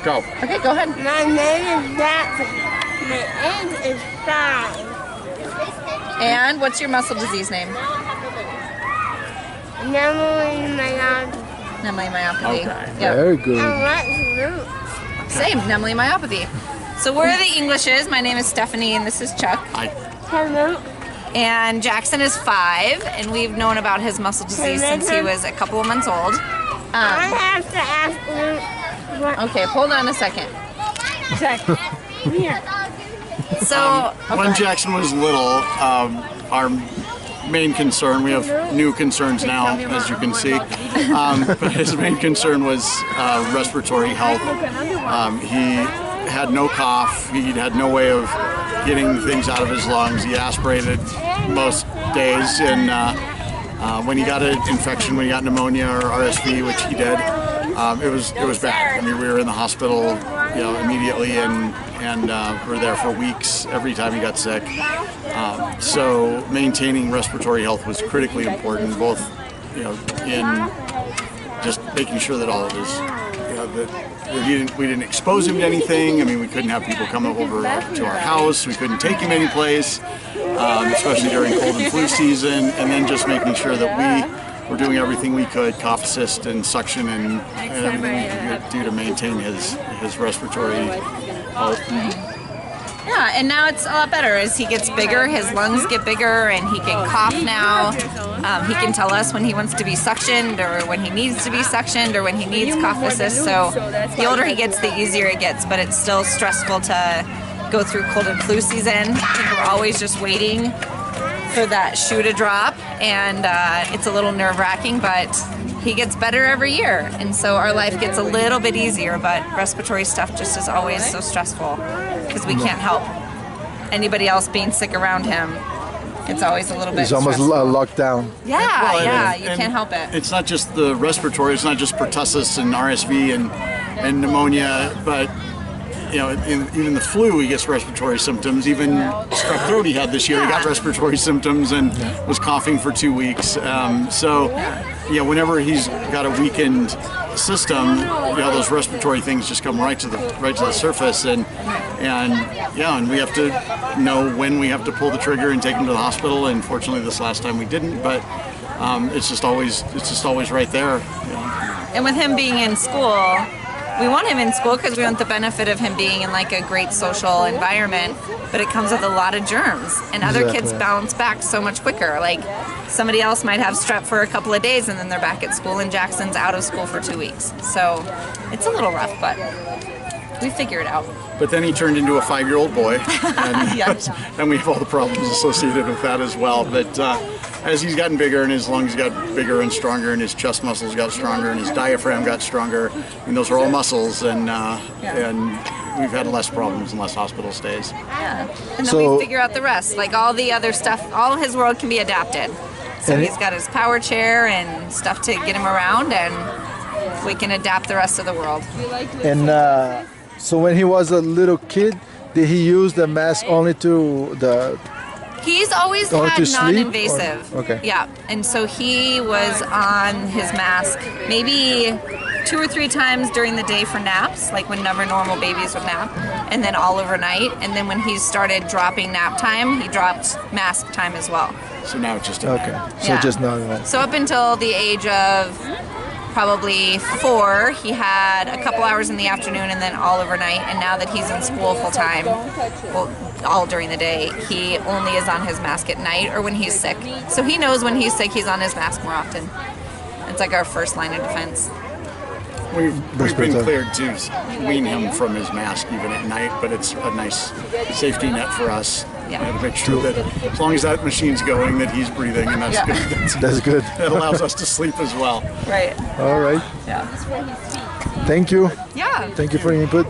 Go. Okay, go ahead. My name is Jackson. My age is 5. And what's your muscle disease name? Nemaline Myopathy. Nemaline Myopathy. Okay. Yep. Very good. I like roots. Same, Nemaline Myopathy. So we're the Englishes. My name is Stephanie and this is Chuck. Hi. Hello. And Jackson is 5 and we've known about his muscle disease since he was a couple of months old. I have to ask Luke. Okay, hold on a second. Here. So, When Jackson was little, our main concern, we have new concerns now, as you can see, but his main concern was respiratory health. He had no cough, he had no way of getting things out of his lungs. He aspirated most days, and when he got an infection, when he got pneumonia or RSV, which he did, it was bad. I mean, we were in the hospital, immediately, and were there for weeks every time he got sick. So maintaining respiratory health was critically important, both in just making sure that all of his that we didn't expose him to anything. I mean, we couldn't have people come over to our house. We couldn't take him anyplace, especially during cold and flu season. And then just making sure that we were doing everything we could, cough assist and suction and everything we could do to maintain his respiratory health. yeah, and now it's a lot better. As he gets bigger, his lungs get bigger and he can cough now. He can tell us when he wants to be suctioned or when he needs to be suctioned or when he needs cough assist. So the older he gets, the easier it gets, but it's still stressful to go through cold and flu season. I think we're always just waiting for that shoe to drop, and it's a little nerve-wracking, but he gets better every year, and so our life gets a little bit easier, but respiratory stuff just is always so stressful because we can't help anybody else being sick around him. It's always a little bit It's almost stressful. locked down. Yeah, Well, yeah, and you can't help it. It's not just the respiratory, it's not just pertussis and RSV and pneumonia, but even the flu, he gets respiratory symptoms. Even strep throat he had this year, he got respiratory symptoms and was coughing for 2 weeks. Whenever he's got a weakened system, those respiratory things just come right to the surface, and we have to know when we have to pull the trigger and take him to the hospital. And fortunately, this last time we didn't, but it's just always right there. And with him being in school, we want him in school because we want the benefit of him being in like a great social environment, but it comes with a lot of germs, and other kids bounce back so much quicker. Like somebody else might have strep for a couple of days and then they're back at school, and Jackson's out of school for 2 weeks. So it's a little rough, but we figure it out. But then he turned into a 5-year-old boy, and, and we have all the problems associated with that as well. But as he's gotten bigger and his lungs got bigger and stronger and his chest muscles got stronger and his diaphragm got stronger, and those are all muscles, and we've had less problems and less hospital stays. Yeah, and then we figure out the rest. Like all the other stuff, all his world can be adapted. So he's got his power chair and stuff to get him around, and we can adapt the rest of the world. And so when he was a little kid, did he use the mask only to the... He's always Or to had sleep, non-invasive. or- okay. Yeah, and so he was on his mask maybe 2 or 3 times during the day for naps, like whenever normal babies would nap, and then all overnight. And then when he started dropping nap time, he dropped mask time as well. So now it's just Okay, so Yeah. just not that. So up until the age of probably 4, he had a couple hours in the afternoon and then all overnight. And now that he's in school full time, well, all during the day, he only is on his mask at night or when he's sick. So he knows when he's sick, he's on his mask more often. It's like our first line of defense. We've been cleared to wean him from his mask even at night, but it's a nice safety net for us to make sure that as long as that machine's going, that he's breathing, and that's good. That's good. That allows us to sleep as well. Right. All right. Yeah. Thank you. Yeah. Thank you for your input.